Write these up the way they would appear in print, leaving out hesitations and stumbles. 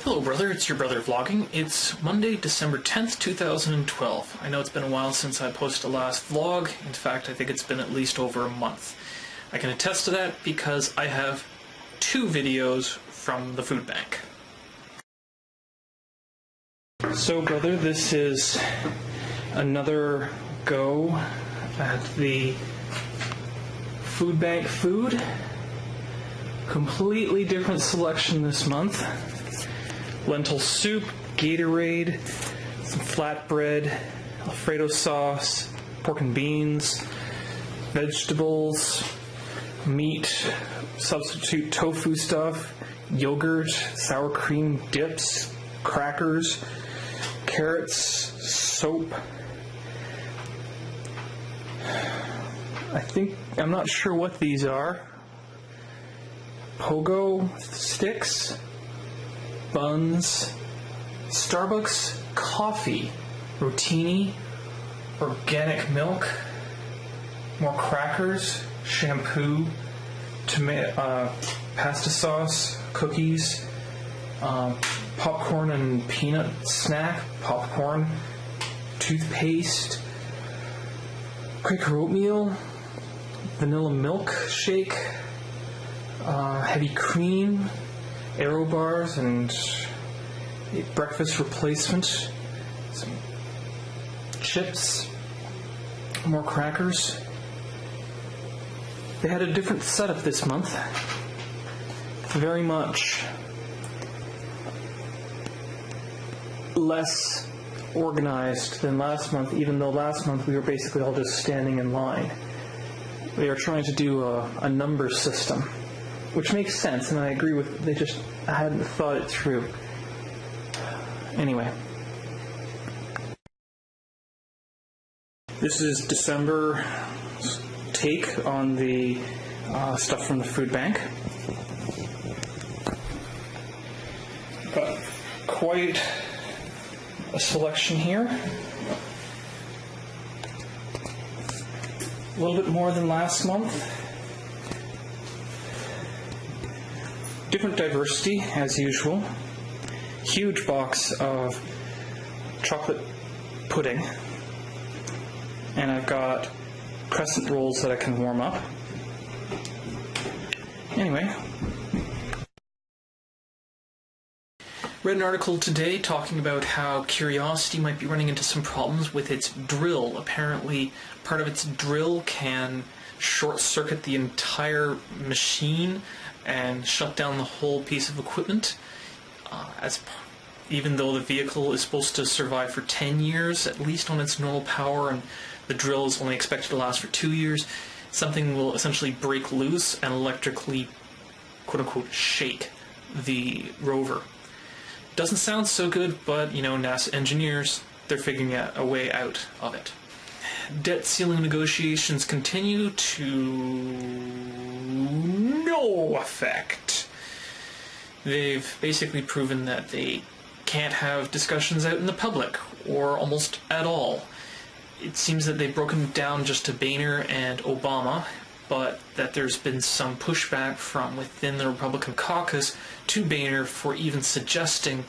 Hello brother, it's your brother vlogging. It's Monday, December 10th, 2012. I know it's been a while since I posted a last vlog. In fact, I think it's been at least over a month. I can attest to that because I have 2 videos from the food bank. So brother, this is another go at the food bank food. Completely different selection this month. Lentil soup, Gatorade, some flatbread, Alfredo sauce, pork and beans, vegetables, meat, substitute tofu stuff, yogurt, sour cream dips, crackers, carrots, soap. I'm not sure what these are. Pogo sticks, buns, Starbucks coffee, rotini, organic milk, more crackers, shampoo, pasta sauce, cookies, popcorn and peanut snack, popcorn, toothpaste, Quaker oatmeal, vanilla milk shake, heavy cream, Aero bars and a breakfast replacement, some chips, more crackers. They had a different setup this month. Very much less organized than last month, even though last month we were basically all just standing in line. They are trying to do a number system, which makes sense, and I agree with, I hadn't thought it through. Anyway. This is December take on the stuff from the food bank. Got quite a selection here. A little bit more than last month. Different diversity, as usual. Huge box of chocolate pudding. And I've got crescent rolls that I can warm up. Anyway. Read an article today talking about how Curiosity might be running into some problems with its drill. Apparently, part of its drill can short-circuit the entire machine and shut down the whole piece of equipment. Even though the vehicle is supposed to survive for 10 years, at least on its normal power, and the drill is only expected to last for 2 years, something will essentially break loose and electrically, quote-unquote, shake the rover. Doesn't sound so good, but, you know, NASA engineers, they're figuring out a way out of it. Debt ceiling negotiations continue to no effect. They've basically proven that they can't have discussions out in the public, or almost at all. It seems that they've broken down just to Boehner and Obama, but that there's been some pushback from within the Republican caucus to Boehner for even suggesting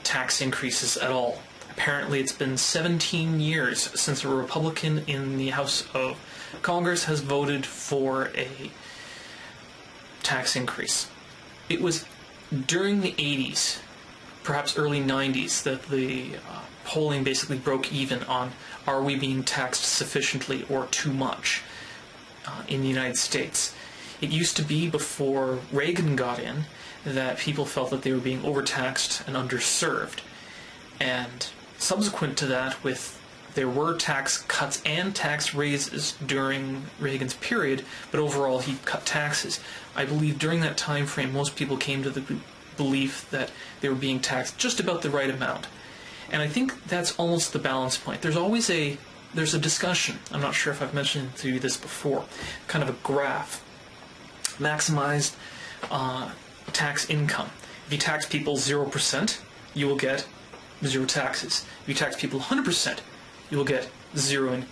tax increases at all. Apparently it's been 17 years since a Republican in the House of Congress has voted for a tax increase. It was during the 80s, perhaps early 90s, that the polling basically broke even on are we being taxed sufficiently or too much in the United States. It used to be, before Reagan got in, that people felt that they were being overtaxed and underserved. And subsequent to that, there were tax cuts and tax raises during Reagan's period, but overall he cut taxes. I believe during that time frame most people came to the belief that they were being taxed just about the right amount. And I think that's almost the balance point. There's a discussion, I'm not sure if I've mentioned to you this before, kind of a graph. Maximized tax income. If you tax people 0%, you will get 0 taxes. If you tax people 100%, you will get zero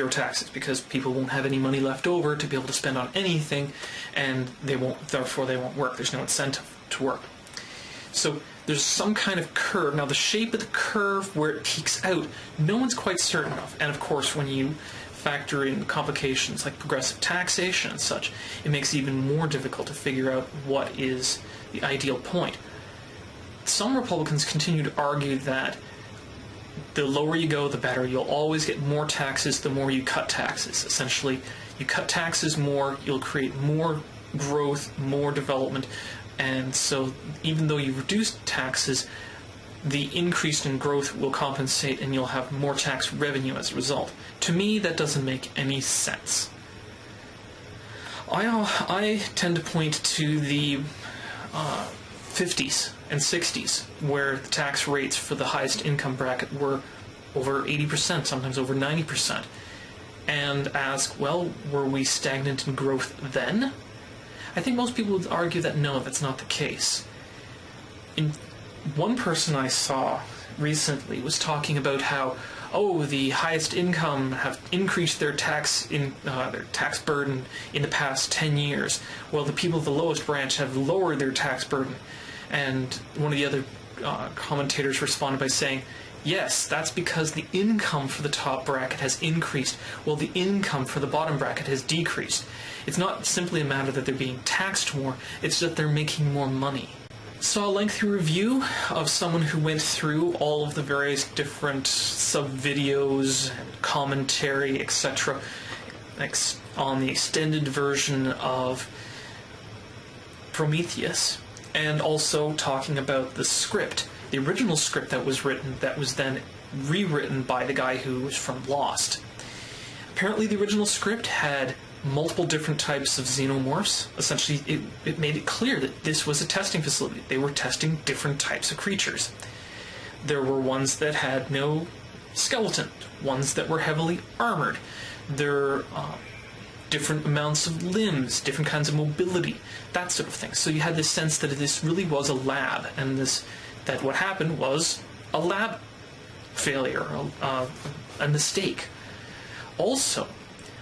taxes, because people won't have any money left over to be able to spend on anything, and therefore they won't work. There's no incentive to work. So there's some kind of curve. Now the shape of the curve where it peaks out, no one's quite certain of. And of course, when you factor in complications like progressive taxation and such, it makes it even more difficult to figure out what is the ideal point. Some Republicans continue to argue that the lower you go, the better. You'll always get more taxes the more you cut taxes. Essentially, you cut taxes more, you'll create more growth, more development, and so even though you reduce taxes, the increase in growth will compensate and you'll have more tax revenue as a result. To me, that doesn't make any sense. I tend to point to the 50s and 60s, where the tax rates for the highest income bracket were over 80%, sometimes over 90%, and ask, well, were we stagnant in growth then? I think most people would argue that no, that's not the case. One person I saw recently was talking about how, the highest income have increased their tax burden in the past 10 years, while the people of the lowest branch have lowered their tax burden. And one of the other commentators responded by saying, yes, that's because the income for the top bracket has increased, while the income for the bottom bracket has decreased. It's not simply a matter that they're being taxed more, it's that they're making more money. Saw a lengthy review of someone who went through all of the various different sub-videos and commentary, etc., on the extended version of Prometheus, and also talking about the script, the original script that was written, that was then rewritten by the guy who was from Lost. Apparently the original script had multiple different types of xenomorphs. Essentially, it made it clear that this was a testing facility. They were testing different types of creatures. There were ones that had no skeleton, ones that were heavily armored. There different amounts of limbs, different kinds of mobility, that sort of thing. So you had this sense that this really was a lab, and that what happened was a lab failure, a mistake. Also,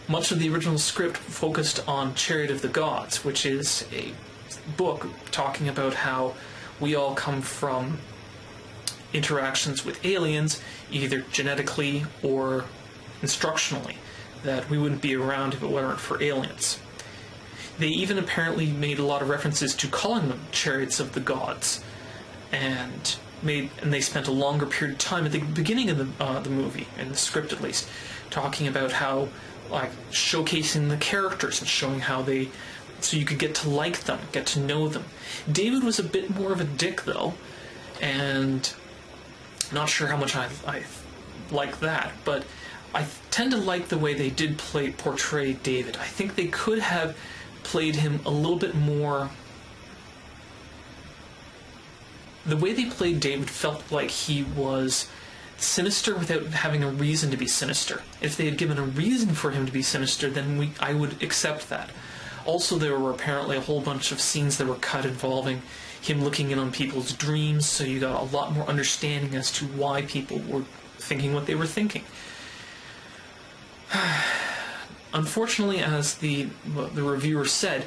much of the original script focused on Chariot of the Gods, which is a book talking about how we all come from interactions with aliens, either genetically or instructionally, that we wouldn't be around if it weren't for aliens. They even apparently made a lot of references to calling them Chariots of the Gods, and they spent a longer period of time at the beginning of the movie, in the script at least, talking about how, like, showcasing the characters and showing how so you could get to like them, get to know them. David was a bit more of a dick, though, and not sure how much I like that, but I tend to like the way they did portray David. I think they could have played him a little bit more. The way they played David felt like he was sinister without having a reason to be sinister. If they had given a reason for him to be sinister, then I would accept that. Also, there were apparently a whole bunch of scenes that were cut involving him looking in on people's dreams, so you got a lot more understanding as to why people were thinking what they were thinking. Unfortunately, as the reviewer said,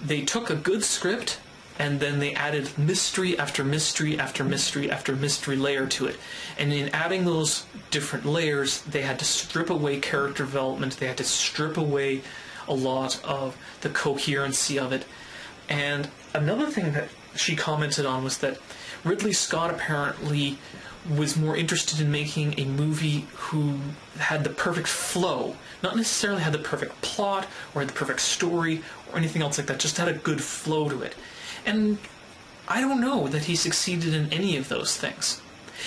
they took a good script and then they added mystery after mystery after mystery after mystery layer to it. And in adding those different layers, they had to strip away character development, they had to strip away a lot of the coherency of it. And another thing that she commented on was that Ridley Scott apparently was more interested in making a movie who had the perfect flow, not necessarily had the perfect plot or had the perfect story or anything else like that, just had a good flow to it. And I don't know that he succeeded in any of those things.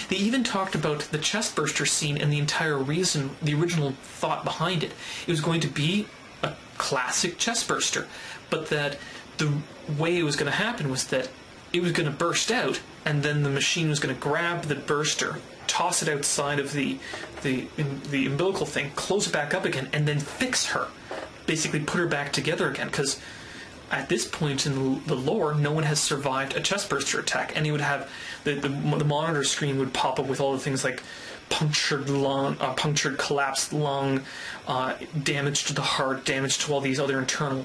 They even talked about the chestburster scene and the entire reason, the original thought behind it. It was going to be a classic chestburster, but that the way it was going to happen was that it was going to burst out, and then the machine was going to grab the burster, toss it outside of the umbilical thing, close it back up again, and then fix her. Basically put her back together again, because at this point in the lore, no one has survived a chestburster attack, and he would have the monitor screen would pop up with all the things like punctured lung, punctured collapsed lung, damage to the heart, damage to all these other internal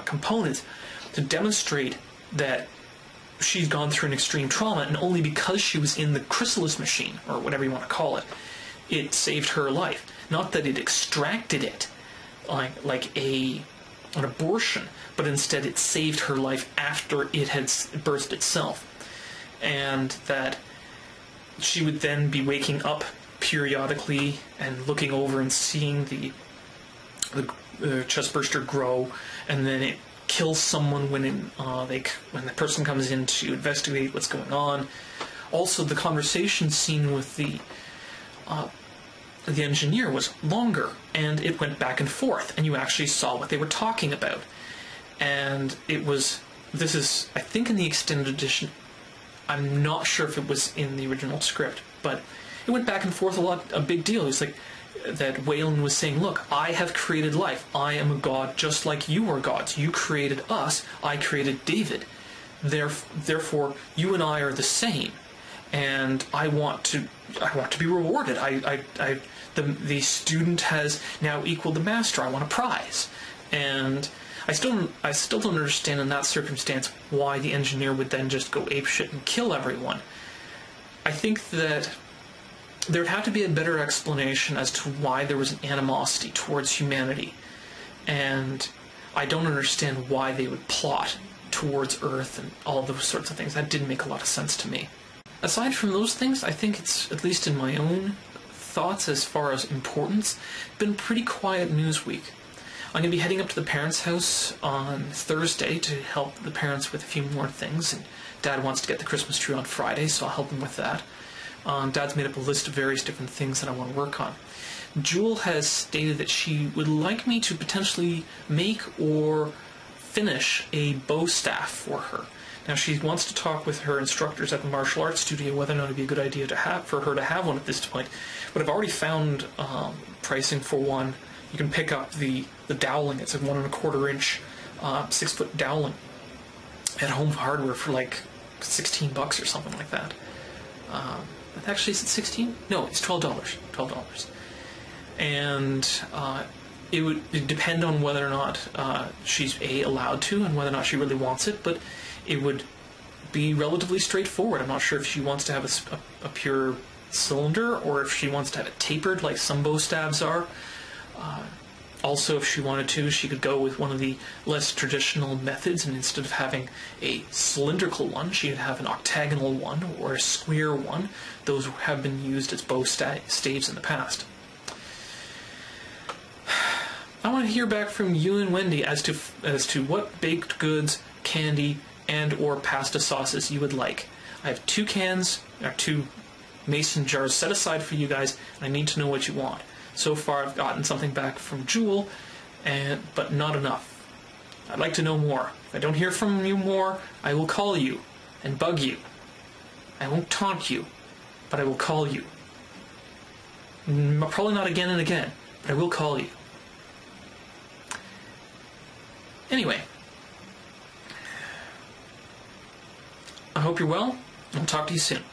components, to demonstrate that she's gone through an extreme trauma, and only because she was in the chrysalis machine, or whatever you want to call it, it saved her life. Not that it extracted it like an abortion, but instead it saved her life after it had birthed itself. And that she would then be waking up periodically and looking over and seeing the chest burster grow, and then it kills someone when the person comes in to investigate what's going on. Also, the conversation scene with the engineer was longer, and it went back and forth, and you actually saw what they were talking about. And this is, I think, in the extended edition. I'm not sure if it was in the original script, but it went back and forth a big deal. It was like that Waylon was saying, look, I have created life. I am a god just like you are gods. You created us. I created David. Therefore, you and I are the same. And I want to be rewarded. The student has now equaled the master. I want a prize. And I still don't understand in that circumstance why the engineer would then just go apeshit and kill everyone. I think that there'd have to be a better explanation as to why there was an animosity towards humanity. And I don't understand why they would plot towards Earth and all those sorts of things. That didn't make a lot of sense to me. Aside from those things, I think it's, at least in my own thoughts as far as importance, been a pretty quiet news week. I'm going to be heading up to the parents' house on Thursday to help the parents with a few more things, and Dad wants to get the Christmas tree on Friday, so I'll help him with that. Dad's made up a list of various different things that I want to work on. Jewel has stated that she would like me to potentially make or finish a bow staff for her. Now, she wants to talk with her instructors at the martial arts studio whether or not it would be a good idea for her to have one at this point. But I've already found pricing for one. You can pick up the dowling. It's a 1 1/4 inch 6-foot dowling at Home Hardware for like $16 or something like that. Actually, is it 16? No, it's $12. $12. And it would depend on whether or not she's allowed to, and whether or not she really wants it. But it would be relatively straightforward. I'm not sure if she wants to have a pure cylinder, or if she wants to have it tapered like some bow staves are. Also, if she wanted to, she could go with one of the less traditional methods, and instead of having a cylindrical one, she could have an octagonal one or a square one. Those have been used as bow staves in the past. I want to hear back from you and Wendy as to what baked goods, candy, and or pasta sauces you would like. I have 2 mason jars set aside for you guys, and I need to know what you want. So far, I've gotten something back from Jewel, but not enough. I'd like to know more. If I don't hear from you more, I will call you and bug you. I won't taunt you, but I will call you. Probably not again and again, but I will call you. Anyway, I hope you're well, and I'll talk to you soon.